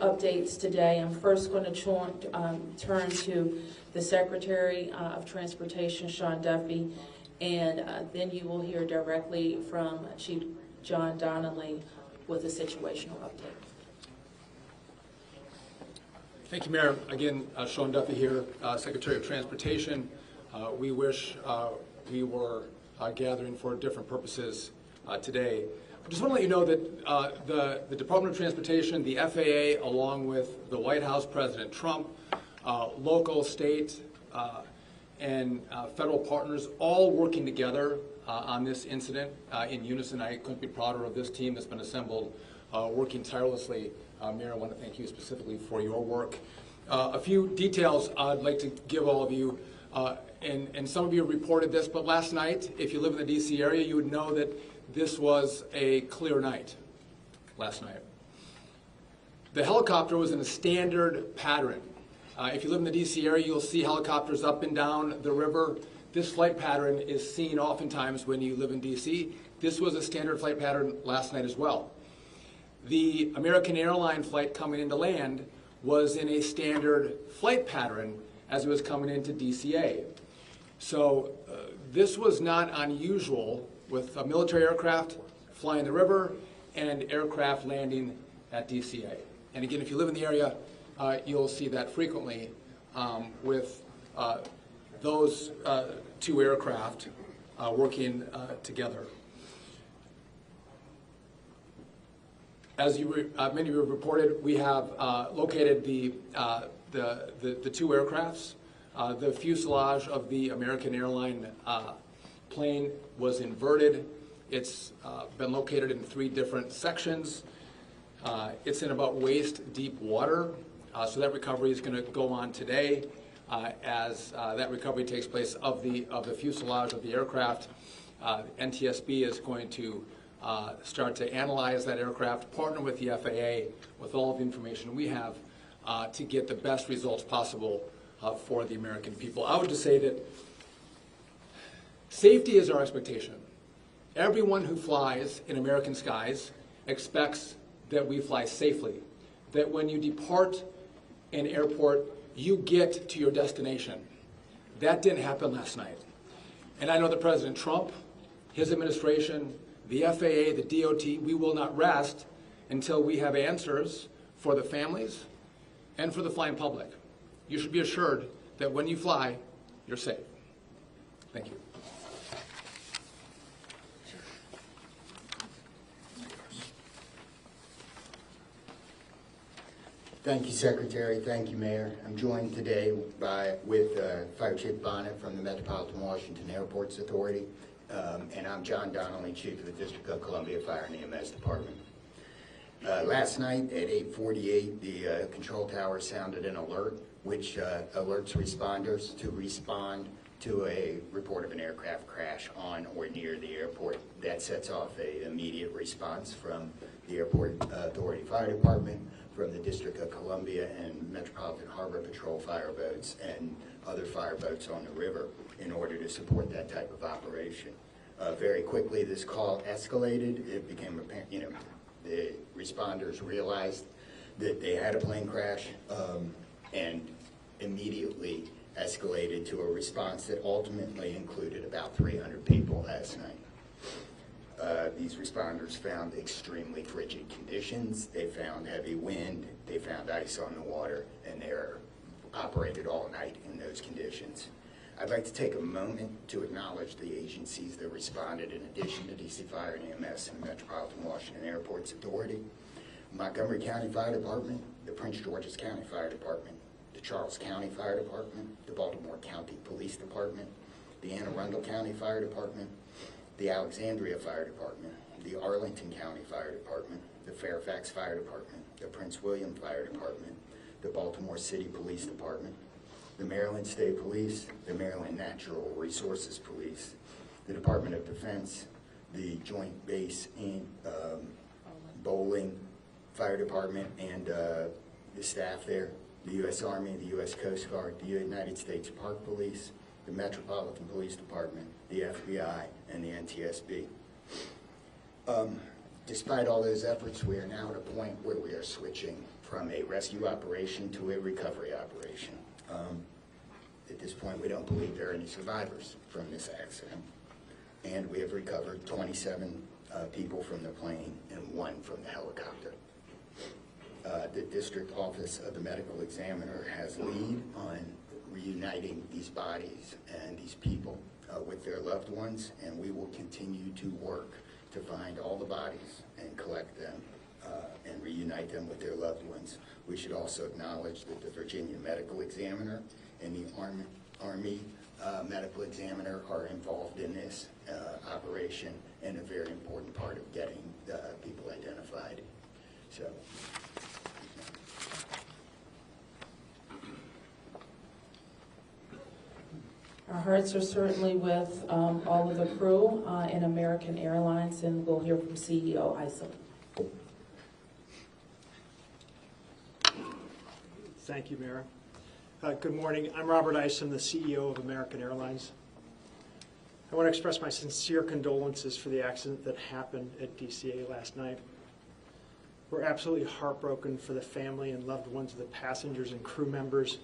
Updates today. I'm first going to turn to the Secretary of Transportation, Sean Duffy, and then you will hear directly from Chief John Donnelly with a situational update. Thank you, Mayor. Again, Sean Duffy here, Secretary of Transportation. We wish we were gathering for different purposes today. I just want to let you know that the Department of Transportation, the FAA, along with the White House, President Trump, local, state, and federal partners, all working together on this incident in unison. I couldn't be prouder of this team that's been assembled, working tirelessly. Mayor, I want to thank you specifically for your work. A few details I'd like to give all of you, and some of you reported this, but last night, if you live in the D.C. area, you would know that this was a clear night last night. The helicopter was in a standard pattern. If you live in the D.C. area, you'll see helicopters up and down the river. This flight pattern is seen oftentimes when you live in D.C. This was a standard flight pattern last night as well. The American Airlines flight coming into land was in a standard flight pattern as it was coming into DCA. So this was not unusual with a military aircraft flying the river and aircraft landing at DCA. And again, if you live in the area, you'll see that frequently with those two aircraft working together. As many of you have reported, we have located the two aircrafts. The fuselage of the American Airlines plane was inverted. It's been located in 3 different sections. It's in about waist-deep water, so that recovery is going to go on today. As that recovery takes place of the fuselage of the aircraft, NTSB is going to start to analyze that aircraft, partner with the FAA with all of the information we have to get the best results possible for the American people. I would just say that safety is our expectation. Everyone who flies in American skies expects that we fly safely, that when you depart an airport, you get to your destination. That didn't happen last night. And I know that President Trump, his administration, the FAA, the DOT, we will not rest until we have answers for the families and for the flying public. You should be assured that when you fly, you're safe. Thank you. Thank you, Secretary. Thank you, Mayor. I'm joined today with Fire Chief Bonnet from the Metropolitan Washington Airports Authority, and I'm John Donnelly, Chief of the District of Columbia Fire and EMS Department. Last night at 8:48, the control tower sounded an alert, which alerts responders to respond to a report of an aircraft crash on or near the airport. That sets off an immediate response from the Airport Authority Fire Department, from the District of Columbia and Metropolitan Harbor Patrol fire boats and other fire boats on the river in order to support that type of operation. Very quickly, this call escalated. It became apparent, the responders realized that they had a plane crash and immediately escalated to a response that ultimately included about 300 people last night. These responders found extremely frigid conditions. They found heavy wind. They found ice on the water, and they're operated all night in those conditions. I'd like to take a moment to acknowledge the agencies that responded in addition to DC Fire and EMS and Metropolitan Washington Airports Authority: Montgomery County Fire Department, the Prince George's County Fire Department, the Charles County Fire Department, the Baltimore County Police Department, the Anne Arundel County Fire Department, the Alexandria Fire Department, the Arlington County Fire Department, the Fairfax Fire Department, the Prince William Fire Department, the Baltimore City Police Department, the Maryland State Police, the Maryland Natural Resources Police, the Department of Defense, the Joint Base in Bowling Fire Department and the staff there, the U.S. Army, the U.S. Coast Guard, the United States Park Police, the Metropolitan Police Department, the FBI, and the NTSB. Despite all those efforts, we are now at a point where we are switching from a rescue operation to a recovery operation. At this point, we don't believe there are any survivors from this accident. And we have recovered 27 people from the plane and 1 from the helicopter. The District Office of the Medical Examiner has lead on reuniting these bodies and these people with their loved ones, and we will continue to work to find all the bodies and collect them and reunite them with their loved ones. We should also acknowledge that the Virginia Medical Examiner and the Army Medical Examiner are involved in this operation and a very important part of getting people identified. So. Our hearts are certainly with all of the crew in American Airlines, and we'll hear from CEO Isom. Thank you, Mayor. Good morning. I'm Robert Isom, the CEO of American Airlines. I want to express my sincere condolences for the accident that happened at DCA last night. We're absolutely heartbroken for the family and loved ones of the passengers and crew members,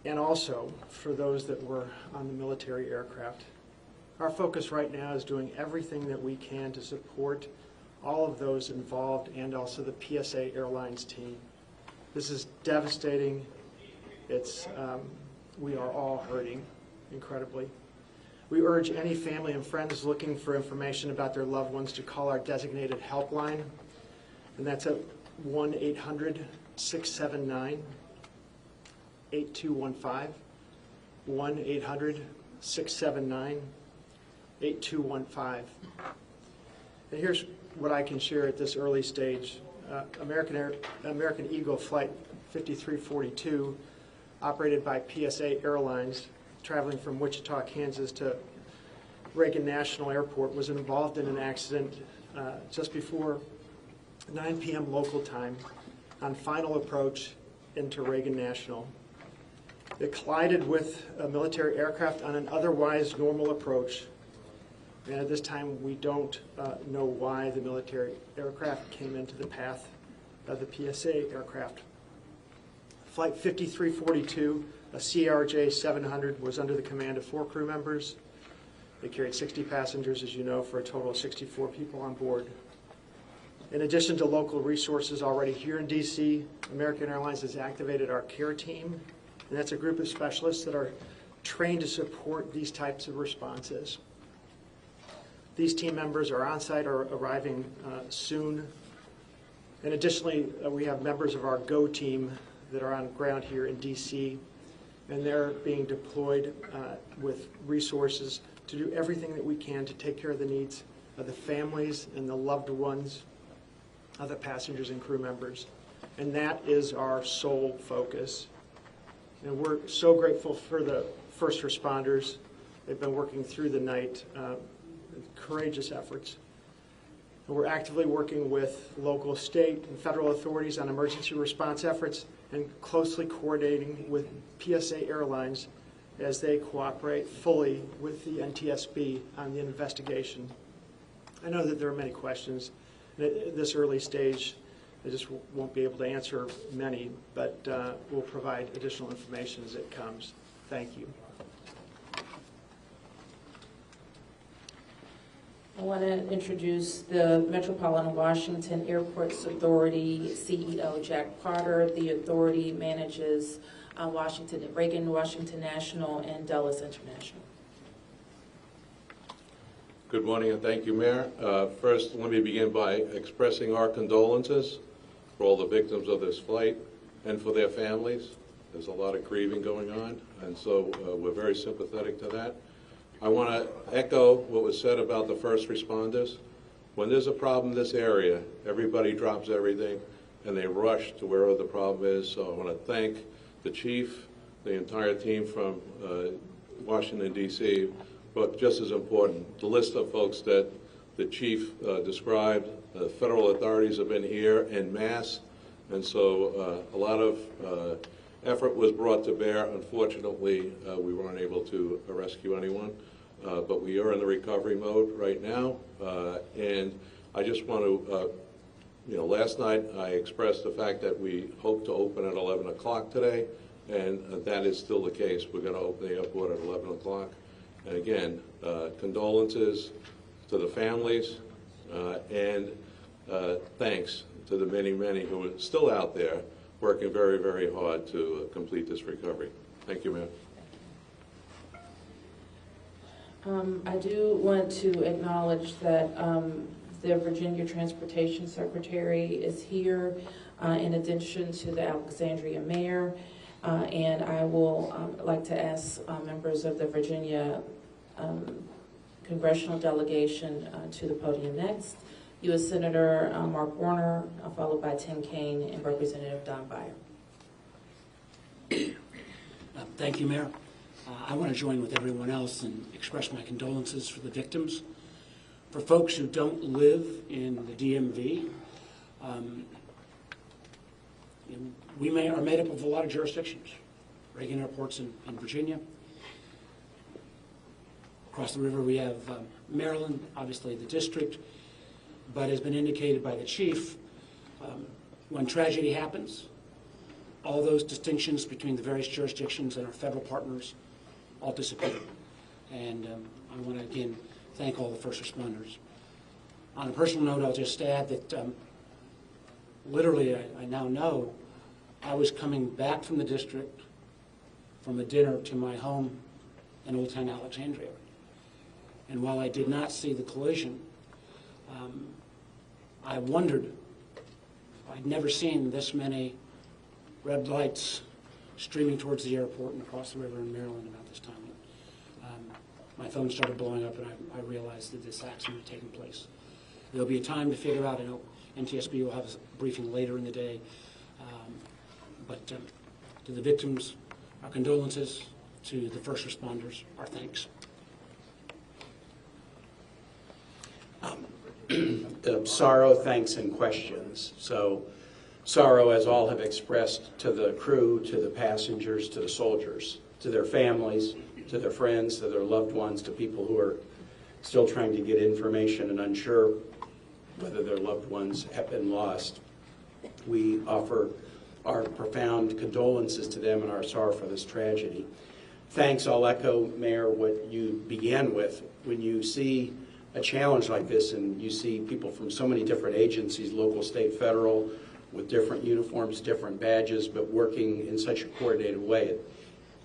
and also for those that were on the military aircraft. Our focus right now is doing everything that we can to support all of those involved and also the PSA Airlines team. This is devastating. We are all hurting incredibly. We urge any family and friends looking for information about their loved ones to call our designated helpline, and that's at 1-800-679-8215, 1-800-679-8215. And here's what I can share at this early stage. American Eagle Flight 5342, operated by PSA Airlines, traveling from Wichita, Kansas to Reagan National Airport, was involved in an accident just before 9 p.m. local time on final approach into Reagan National. It collided with a military aircraft on an otherwise normal approach. And at this time, we don't know why the military aircraft came into the path of the PSA aircraft. Flight 5342, a CRJ 700, was under the command of 4 crew members. They carried 60 passengers, as you know, for a total of 64 people on board. In addition to local resources already here in D.C., American Airlines has activated our care team, and that's a group of specialists that are trained to support these types of responses. These team members are on site or arriving soon. And additionally, we have members of our GO team that are on ground here in D.C., and they're being deployed with resources to do everything that we can to take care of the needs of the families and the loved ones of the passengers and crew members. And that is our sole focus. And we're so grateful for the first responders. They've been working through the night. Courageous efforts. And we're actively working with local, state, and federal authorities on emergency response efforts and closely coordinating with PSA Airlines as they cooperate fully with the NTSB on the investigation. I know that there are many questions. At this early stage, I just won't be able to answer many, but we'll provide additional information as it comes. Thank you. I want to introduce the Metropolitan Washington Airports Authority CEO, Jack Potter. The authority manages Reagan Washington National and Dulles International. Good morning and thank you, Mayor. First, let me begin by expressing our condolences for all the victims of this flight and for their families. There's a lot of grieving going on, and so we're very sympathetic to that. I want to echo what was said about the first responders. When there's a problem in this area, everybody drops everything and they rush to wherever the problem is. So I want to thank the chief, the entire team from Washington, D.C., but just as important, the list of folks that the chief described. The federal authorities have been here en masse, and so a lot of effort was brought to bear. Unfortunately, we weren't able to rescue anyone, but we are in the recovery mode right now, and I just want to Last night I expressed the fact that we hope to open at 11 o'clock today, and that is still the case. We're going to open the airport at 11 o'clock. And again, condolences to the families, and thanks to the many, many who are still out there working very, very hard to complete this recovery. Thank you, Mayor. I do want to acknowledge that the Virginia Transportation Secretary is here, in addition to the Alexandria Mayor, and I will like to ask members of the Virginia congressional delegation to the podium next. U.S. Senator Mark Warner, followed by Tim Kaine and Representative Don Beyer. Thank you, Mayor. I want to join with everyone else and express my condolences for the victims. For folks who don't live in the DMV, we are made up of a lot of jurisdictions. Reagan Airport's in Virginia. Across the river we have Maryland, obviously the district, but as been indicated by the chief, when tragedy happens, all those distinctions between the various jurisdictions and our federal partners all disappear. And I want to again thank all the first responders. On a personal note, I'll just add that literally I now know I was coming back from the district from a dinner to my home in Old Town Alexandria. And while I did not see the collision, I wondered, I'd never seen this many red lights streaming towards the airport and across the river in Maryland about this time. My phone started blowing up, and I realized that this accident had taken place. There'll be a time to figure out. I know NTSB will have a briefing later in the day. But to the victims, our condolences. To the first responders, our thanks. Sorrow, thanks, and questions. So sorrow, as all have expressed, to the crew, to the passengers, to the soldiers, to their families, to their friends, to their loved ones, to people who are still trying to get information and unsure whether their loved ones have been lost. We offer our profound condolences to them and our sorrow for this tragedy. Thanks, I'll echo, Mayor, what you began with. When you see a challenge like this and you see people from so many different agencies, local, state, federal, with different uniforms, different badges, but working in such a coordinated way,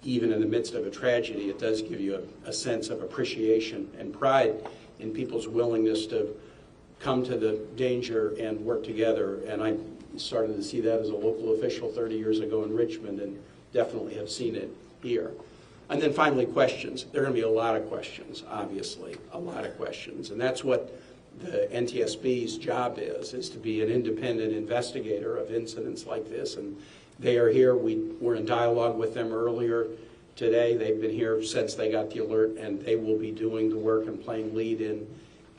even in the midst of a tragedy, it does give you a sense of appreciation and pride in people's willingness to come to the danger and work together. And I started to see that as a local official 30 years ago in Richmond, and definitely have seen it here. And then finally, questions. There are going to be a lot of questions, obviously, a lot of questions. And that's what the NTSB's job is to be an independent investigator of incidents like this. And they are here. We were in dialogue with them earlier today. They've been here since they got the alert, and they will be doing the work and playing lead in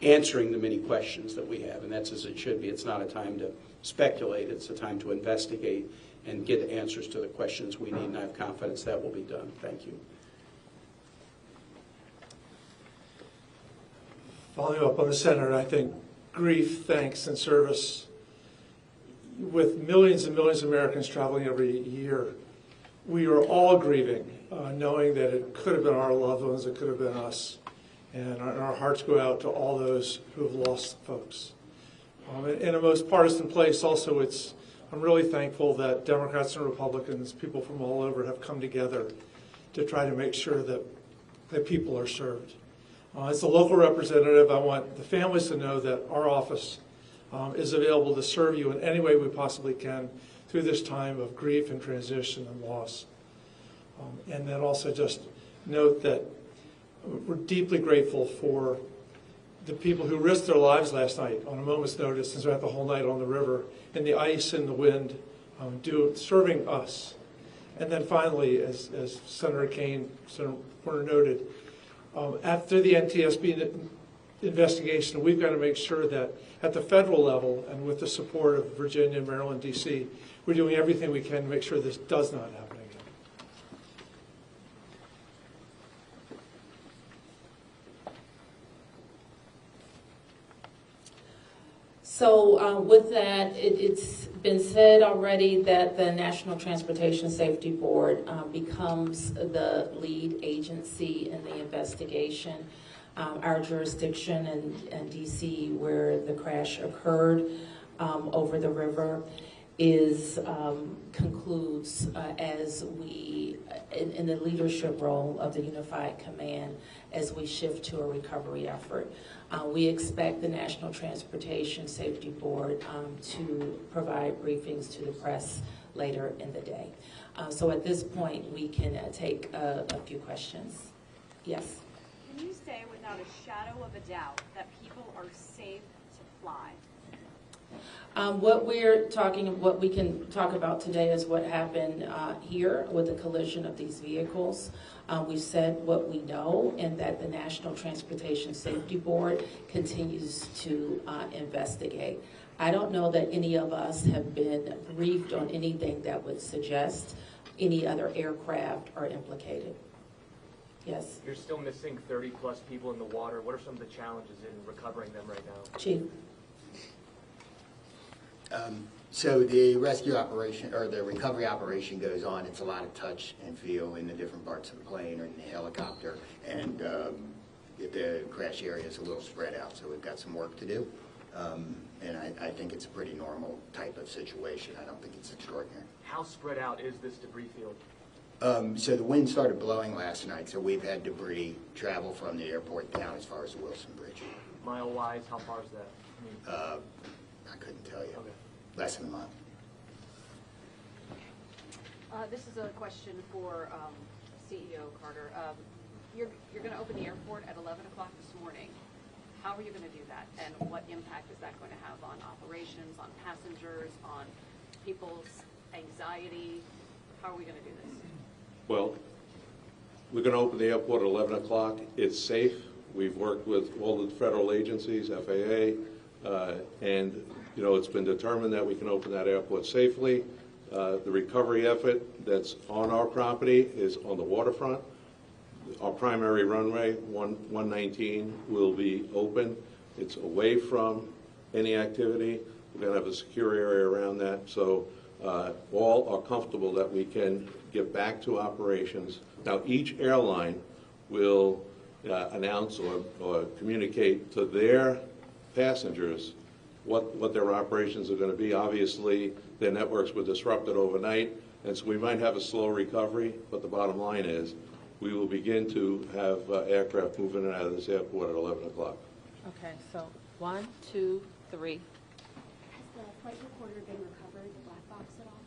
answering the many questions that we have. And that's as it should be. It's not a time to speculate. It's a time to investigate and get answers to the questions we need, and I have confidence that will be done. Thank you. Following up on the Senator, I think grief, thanks, and service, with millions and millions of Americans traveling every year, we are all grieving, knowing that it could have been our loved ones, it could have been us. And our hearts go out to all those who have lost folks. In a most partisan place also, I'm really thankful that Democrats and Republicans, people from all over, have come together to try to make sure that people are served. As a local representative, I want the families to know that our office is available to serve you in any way we possibly can through this time of grief and transition and loss. And then also just note that we're deeply grateful for the people who risked their lives last night on a moment's notice and spent the whole night on the river in the ice and the wind, serving us. And then finally, as Senator Kaine, Senator Warner noted, after the NTSB investigation, we've got to make sure that at the federal level and with the support of Virginia, Maryland, D.C., we're doing everything we can to make sure this does not happen again. So with that, it's been said already that the National Transportation Safety Board becomes the lead agency in the investigation. Our jurisdiction in D.C., where the crash occurred over the river, concludes as we, in the leadership role of the Unified Command, as we shift to a recovery effort. We expect the National Transportation Safety Board to provide briefings to the press later in the day. So at this point, we can take a few questions. Yes? Can you say without a shadow of a doubt that people are safe to fly? What we can talk about today is what happened here with the collision of these vehicles. We've said what we know, and that the National Transportation Safety Board continues to investigate. I don't know that any of us have been briefed on anything that would suggest any other aircraft are implicated. Yes? You're still missing 30-plus people in the water. What are some of the challenges in recovering them right now? Chief? So the rescue operation, or the recovery operation, goes on. It's a lot of touch and feel in the different parts of the plane or in the helicopter, and the crash area is a little spread out, so we've got some work to do. And I think it's a pretty normal type of situation. I don't think it's extraordinary. How spread out is this debris field? So the wind started blowing last night, so we've had debris travel from the airport down as far as the Wilson Bridge. Mile-wise, how far is that? I couldn't tell you. Okay. Less than a month. This is a question for CEO Carter. You're going to open the airport at 11 o'clock this morning. How are you going to do that? And what impact is that going to have on operations, on passengers, on people's anxiety? How are we going to do this? Well, we're going to open the airport at 11 o'clock. It's safe. We've worked with all the federal agencies, FAA, and it's been determined that we can open that airport safely. The recovery effort that's on our property is on the waterfront. Our primary runway, 119, will be open. It's away from any activity. We're going to have a secure area around that. So all are comfortable that we can get back to operations. Now, each airline will announce or communicate to their passengers what their operations are going to be. Obviously, their networks were disrupted overnight, and so we might have a slow recovery, but the bottom line is we will begin to have aircraft moving in and out of this airport at 11 o'clock. Okay, so 1, 2, 3. Has the flight recorder been recovered, the black box at all?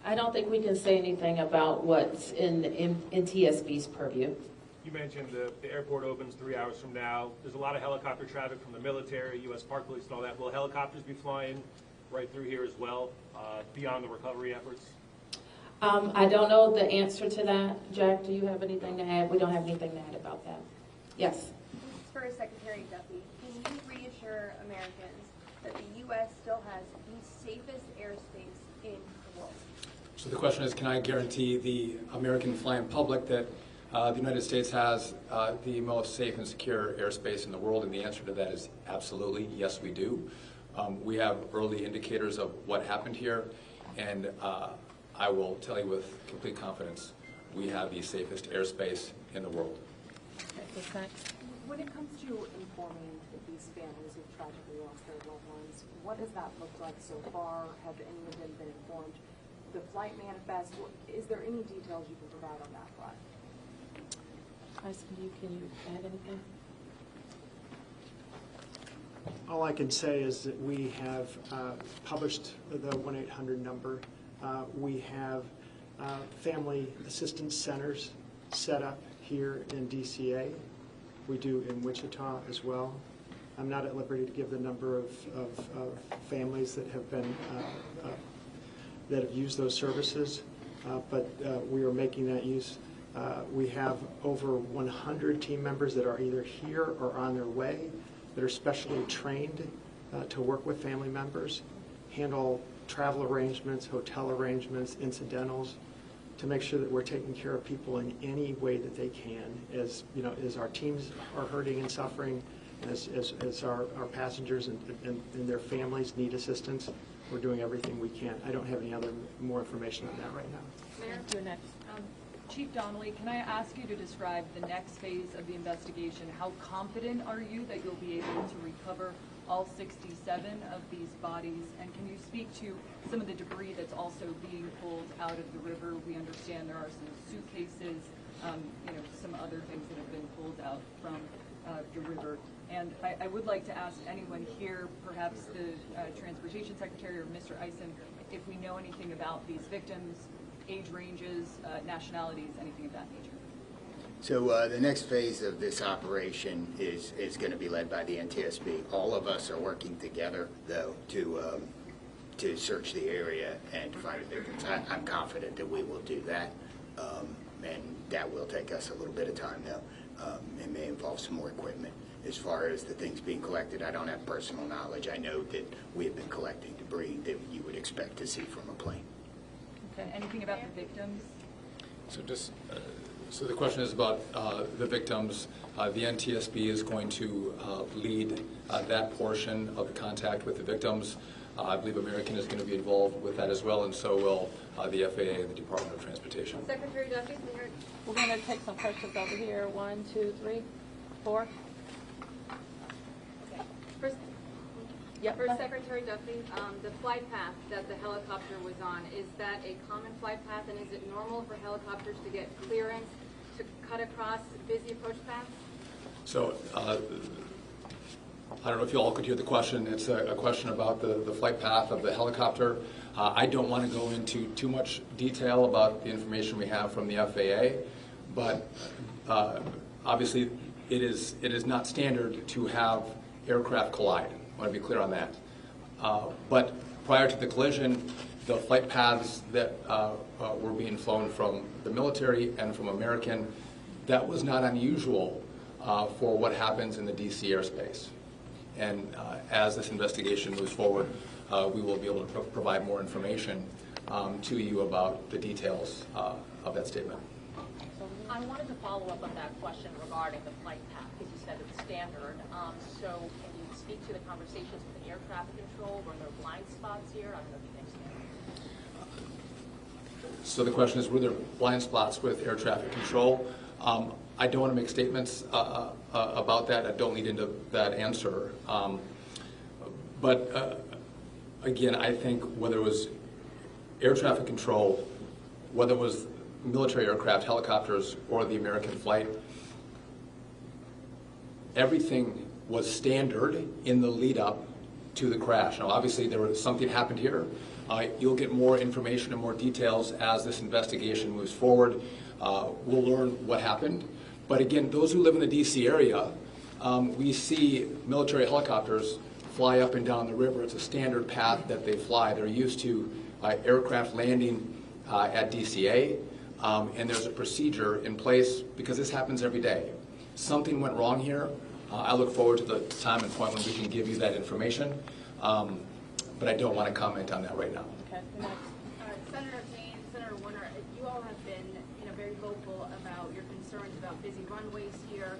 I don't think we can say anything about what's in TSB's purview. You mentioned the airport opens 3 hours from now. There's a lot of helicopter traffic from the military, U.S. Park Police and all that. Will helicopters be flying right through here as well, beyond the recovery efforts? I don't know the answer to that. Jack, do you have anything to add? We don't have anything to add about that. Yes? This is for Secretary Duffy. Can you reassure Americans that the U.S. still has the safest airspace in the world? So the question is, can I guarantee the American flying public that the United States has the most safe and secure airspace in the world? And the answer to that is absolutely, yes, we do. We have early indicators of what happened here, and I will tell you with complete confidence, we have the safest airspace in the world. When it comes to informing these families who've tragically lost their loved ones, what has that looked like so far? Have any of them been informed? The flight manifest, is there any details you can provide on that front? Can you add anything? All I can say is that we have published the 1-800 number. We have family assistance centers set up here in DCA. We do in Wichita as well. I'm not at liberty to give the number of families that have been that have used those services, but we are making that use. We have over 100 team members that are either here or on their way that are specially trained to work with family members, handle travel arrangements, hotel arrangements, incidentals, to make sure that we're taking care of people in any way that they can. As our teams are hurting and suffering, As our passengers and their families need assistance, we're doing everything we can. I don't have any more information on that right now. Mayor? You're next. Chief Donnelly, can I ask you to describe the next phase of the investigation? How confident are you that you'll be able to recover all 67 of these bodies? And can you speak to some of the debris that's also being pulled out of the river? We understand there are some suitcases, some other things that have been pulled out from the river. And I would like to ask anyone here, perhaps the Transportation Secretary or Mr. Eisen, if we know anything about these victims, age ranges, nationalities, anything of that nature. So the next phase of this operation is going to be led by the NTSB. All of us are working together, though, to search the area and to find the victims. I'm confident that we will do that, and that will take us a little bit of time, though. It may involve some more equipment. As far as the things being collected, I don't have personal knowledge. I know that we have been collecting debris that you would expect to see from a plane. Okay. Anything about the victims? So so the question is about the victims. The NTSB is going to lead that portion of the contact with the victims. I believe American is going to be involved with that as well, and so will the FAA and the Department of Transportation. Secretary Duffy? We're going to take some questions over here. 1, 2, 3, 4. First, Yep. First, Secretary Duffy, the flight path that the helicopter was on, is that a common flight path, and is it normal for helicopters to get clearance to cut across busy approach paths? So I don't know if you all could hear the question. It's a question about the flight path of the helicopter. I don't want to go into too much detail about the information we have from the FAA, but obviously it is not standard to have aircraft collide. I want to be clear on that. But prior to the collision, the flight paths that were being flown from the military and from American, that was not unusual for what happens in the DC airspace. And as this investigation moves forward, we will be able to provide more information to you about the details of that statement. I wanted to follow up on that question regarding the flight path, because you said it's standard. So can you speak to the conversations with the air traffic control? Were there blind spots here? I don't know if you understand. So the question is, were there blind spots with air traffic control? I don't want to make statements about that. I don't lead into that answer. But again, I think whether it was air traffic control, whether it was military aircraft, helicopters, or the American flight, everything was standard in the lead up to the crash. Now, obviously, something happened here. You'll get more information and more details as this investigation moves forward. We'll learn what happened. But again, those who live in the DC area, we see military helicopters fly up and down the river. It's a standard path that they fly. They're used to aircraft landing at DCA. And there's a procedure in place because this happens every day. Something went wrong here. I look forward to the time and point when we can give you that information, but I don't want to comment on that right now. Okay. Senator Payne, Senator Warner, you all have been very vocal about your concerns about busy runways here,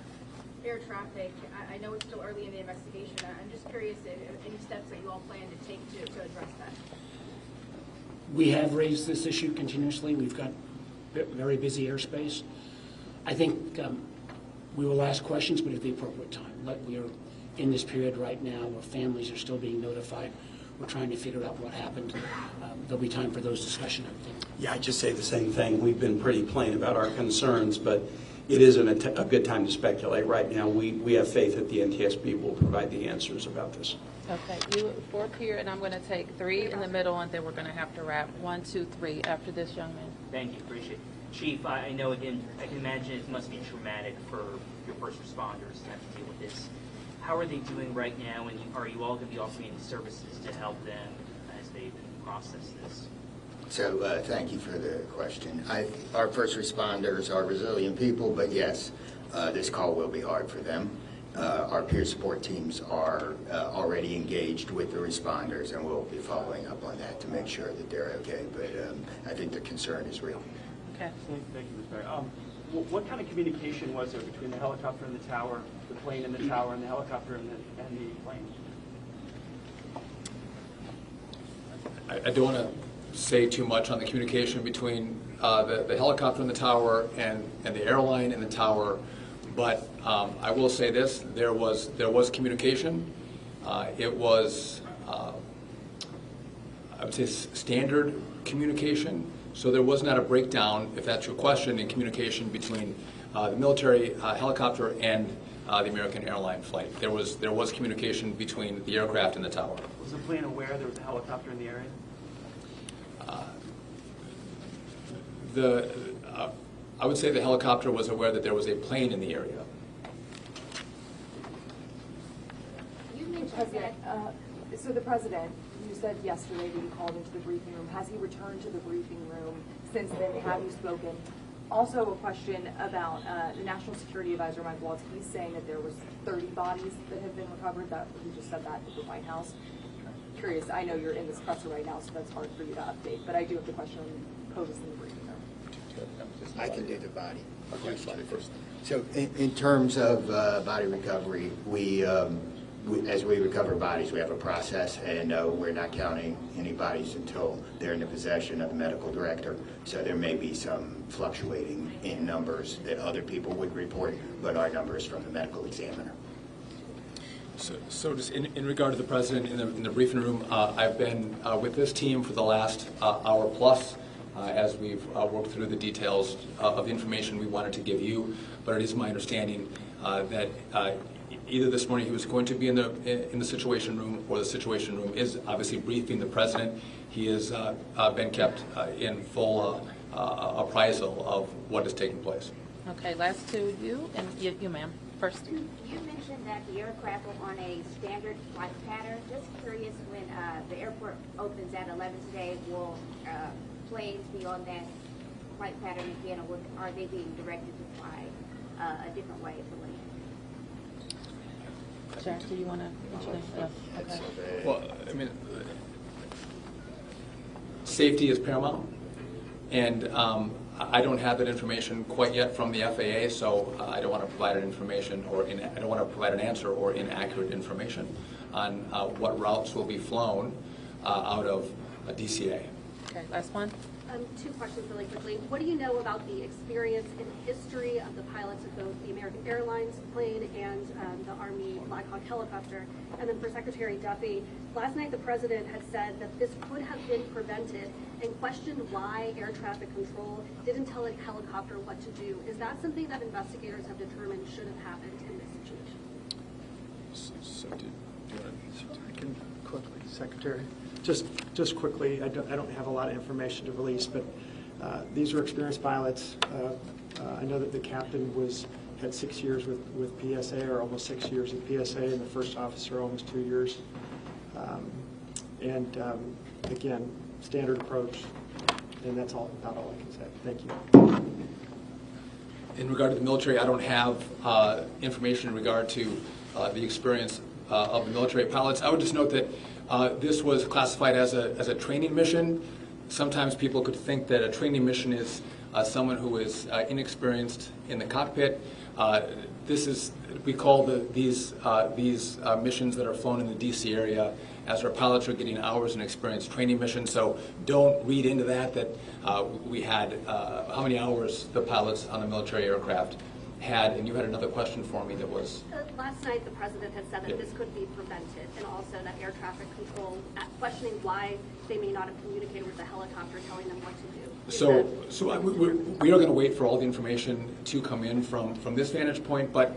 air traffic. I know it's still early in the investigation. I'm just curious if any steps that you all plan to take to address that. We have raised this issue continuously. We've got very busy airspace. I think we will ask questions, but at the appropriate time. We are in this period right now where families are still being notified. We're trying to figure out what happened. There'll be time for those discussions, I think. Yeah, I just say the same thing. We've been pretty plain about our concerns, but it isn't a good time to speculate right now. We have faith that the NTSB will provide the answers about this. Okay, you fourth here, and I'm going to take 3 in the middle, and then we're going to have to wrap 1, 2, 3 after this young man. Thank you, appreciate it. Chief, I know, again, I can imagine it must be traumatic for your first responders to have to deal with this. How are they doing right now, and are you all going to be offering any services to help them as they process this? So thank you for the question. Our first responders are resilient people, but yes, this call will be hard for them. Our peer support teams are already engaged with the responders, and we'll be following up on that to make sure that they're okay. But I think the concern is real. Okay. Thank you, Ms. Mayor. What kind of communication was there between the helicopter and the tower, the plane and the tower, and the helicopter and the plane? I don't want to say too much on the communication between the helicopter and the tower and the airline and the tower, but I will say this: there was communication. It was I would say standard communication. So there was not a breakdown, if that's your question, in communication between the military helicopter and the American Airlines flight. There was communication between the aircraft and the tower. Was the plane aware there was a helicopter in the area? I would say the helicopter was aware that there was a plane in the area. You mentioned that. So the president, you said yesterday that he called into the briefing room. Has he returned to the briefing room since then? Have you spoken? Also, a question about the National Security Advisor, Mike Waltz. He's saying that there was 30 bodies that have been recovered. That he just said that at the White House. Curious. I know you're in this presser right now, so that's hard for you to update. But I do have the question posed in the briefing room. I can do the body question first. So in terms of body recovery, as we recover bodies, we have a process, and we're not counting any bodies until they're in the possession of the medical director. So there may be some fluctuating in numbers that other people would report, but our numbers from the medical examiner. So just in regard to the president in the briefing room, I've been with this team for the last hour plus as we've worked through the details of the information we wanted to give you. But it is my understanding that either this morning he was going to be in the Situation Room, or the Situation Room is obviously briefing the president. He has been kept in full appraisal of what is taking place. Okay, last two, you and you ma'am, first. You mentioned that the aircraft were on a standard flight pattern. Just curious, when the airport opens at 11 today, will planes be on that flight pattern again, or are they being directed to fly a different way to land? Jack, do you want to mention that? Okay. Well, I mean, safety is paramount, and I don't have that information quite yet from the FAA, so I don't want to provide an information I don't want to provide an answer or inaccurate information on what routes will be flown out of DCA. Okay, last one. Two questions really quickly. What do you know about the experience and history of the pilots of both the American Airlines plane and the Army Black Hawk helicopter? And then for Secretary Duffy, last night the President had said that this could have been prevented and questioned why air traffic control didn't tell a helicopter what to do. Is that something that investigators have determined should have happened in this situation? I can quickly, Secretary. Just quickly, I don't have a lot of information to release, but these are experienced pilots. I know that the captain had 6 years with PSA, or almost 6 years at PSA, and the first officer almost 2 years. Again, standard approach, and that's about all I can say. Thank you. In regard to the military, I don't have information in regard to the experience of the military pilots. I would just note that this was classified as a training mission. Sometimes people could think that a training mission is someone who is inexperienced in the cockpit. We call these missions that are flown in the DC area, as our pilots are getting hours in experience, training missions. So don't read into that we had how many hours the pilots on the military aircraft had. And you had another question for me that was... Last night the President had said that this could be prevented, and also that air traffic control, questioning why they may not have communicated with the helicopter telling them what to do. So we are going to wait for all the information to come in from this vantage point, but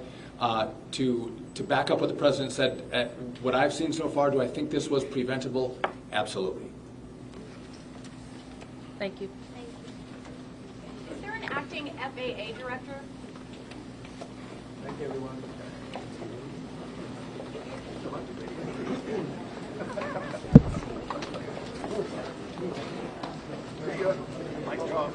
to back up what the President said, what I've seen so far, do I think this was preventable? Absolutely. Thank you. Thank you. Is there an acting FAA director? Thank you, everyone. Nice job.